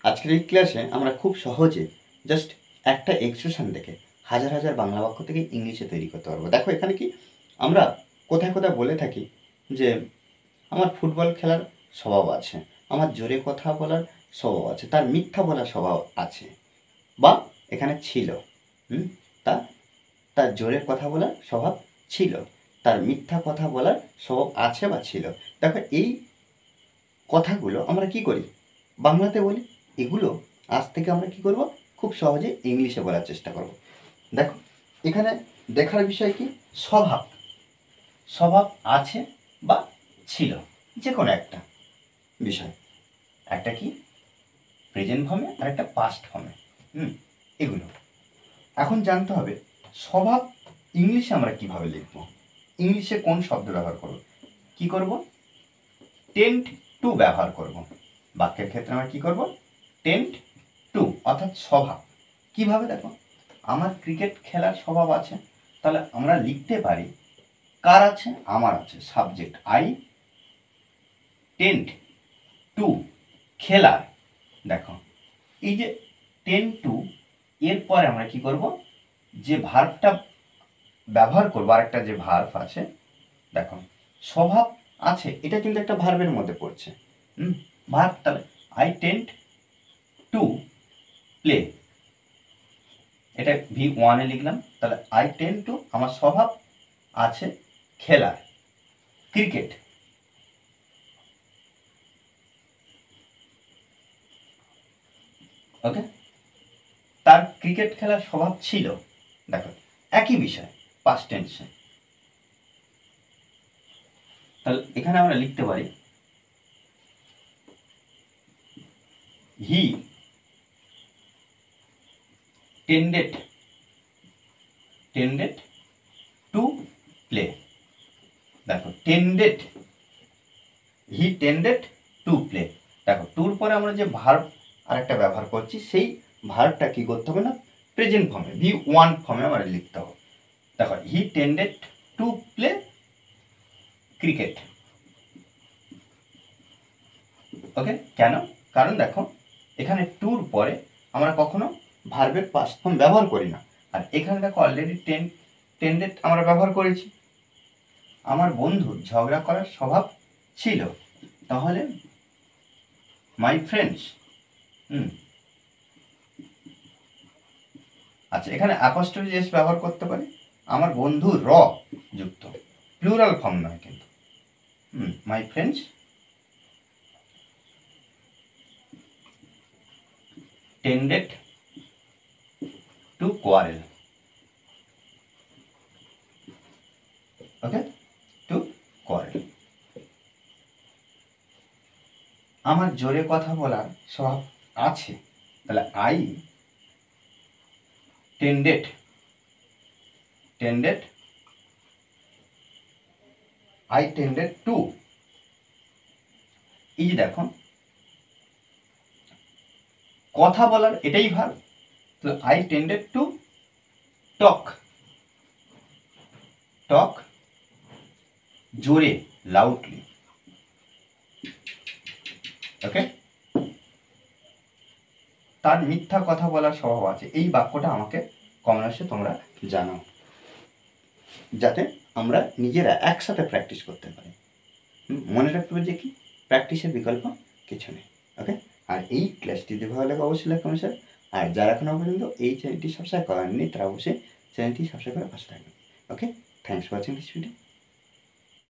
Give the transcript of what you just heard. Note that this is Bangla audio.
আজকের এই ক্লাসে আমরা খুব সহজে জাস্ট একটা এক্সপ্রেশন দেখে হাজার হাজার বাংলা বাক্য থেকে ইংলিশে তৈরি করতে পারবো। দেখো এখানে কি আমরা কোথায় কোথায় বলে থাকি যে আমার ফুটবল খেলার স্বভাব আছে, আমার জোরে কথা বলার স্বভাব আছে, তার মিথ্যা বলার স্বভাব আছে, বা এখানে ছিল, হুম, তা তার জোরে কথা বলার স্বভাব ছিল, তার মিথ্যা কথা বলার স্বভাব আছে বা ছিল। দেখো এই কথাগুলো আমরা কি করি, বাংলাতে বলি। এগুলো আজ থেকে আমরা কি করব, খুব সহজে ইংলিশে বলার চেষ্টা করব। দেখো এখানে দেখার বিষয় কি, স্বভাব। স্বভাব আছে বা ছিল, যে কোনো একটা বিষয়, একটা কি প্রেজেন্ট ফর্মে আর একটা পাস্ট ফর্মে। এগুলো এখন জানতে হবে স্বভাব ইংলিশে আমরা কিভাবে লিখব, ইংলিশে কোন শব্দ ব্যবহার করব। কি করব, টেন্ড টু ব্যবহার করব। বাক্যের ক্ষেত্রে আমরা কি করব, টেন্ড টু অর্থাৎ স্বভাব। কিভাবে, দেখো আমার ক্রিকেট খেলার স্বভাব আছে, তাহলে আমরা লিখতে পারি কার আছে, আমার আছে, সাবজেক্ট আই টেন্ড টু খেলার। দেখো এই যে টেন্ড টু, এরপরে আমরা কি করব, যে ভার্বটা ব্যবহার করবো, আরেকটা যে ভার্ব আছে, দেখো স্বভাব আছে, এটা কিন্তু একটা ভার্বের মধ্যে পড়ছে। ভার্ব, তাহলে আই টেন্ড টু প্লে, এটা V1 এ লিখলাম। তাহলে আই টেন্ড টু, আমার স্বভাব আছে খেলার, ক্রিকেট। ওকে, তার ক্রিকেট খেলার স্বভাব ছিল। দেখো একই বিষয়, পাস্ট টেন্সে। তাহলে এখানে আমরা লিখতে পারি হি টেন্ডেড টু প্লে। দেখো টেন্ডেড, হি টেন্ডেড টু প্লে। দেখো টুর পরে আমরা যে ভার্ব আরেকটা ব্যবহার করছি, সেই ভার্বটা কি করতে হবে না, প্রেজেন্ট ফর্মে V1 ফর্মে আমরা লিখতে হবে। দেখো হি টেন্ডেড টু প্লে ক্রিকেট। ওকে, কেন, কারণ দেখো এখানে টুর পরে আমরা কখনো ভার্বের পাস্ট ফর্ম ব্যবহার করি না, আর এখানে দেখো অলরেডি টেন্ডেড আমরা ব্যবহার করেছি। আমার বন্ধুর ঝগড়া করার স্বভাব ছিল, তাহলে মাই ফ্রেন্ডস। আচ্ছা, এখানে অ্যাপোস্ট্রফি এস ব্যবহার করতে পারি, আমার বন্ধু র যুক্ত, প্লুরাল ফর্ম নয় কিন্তু। My friends টেন্ডেড to quarrel. Okay, to quarrel. আমার জোরে কথা বলার স্বভাব আছে, তাহলে আই টেন্ডেড টু, এই যে দেখো কথা বলার এটাই ভার্ব, তো আই টেন্ডেড টু টক জোরে, লাউডলি। ওকে, তার মিথ্যা কথা বলার স্বভাব আছে। এই বাক্যটা আমাকে কমেন্টসে তোমরা জানাও, যাতে আমরা নিজেরা একসাথে প্র্যাকটিস করতে পারি। মনে রাখতে হবে যে কি, প্র্যাকটিসের বিকল্প কিছু নেই। ওকে, আর এই ক্লাসটি যদি ভালো লাগে অবশ্যই লাইক কমেন্ট শেয়ার, আর যারা এখনো পর্যন্ত এই চ্যানেলটি সাবস্ক্রাইব করেননি তারা অবশ্যই চ্যানেলটি সাবস্ক্রাইব করে পাশে থাকবেন। Okay, thanks for watching this video.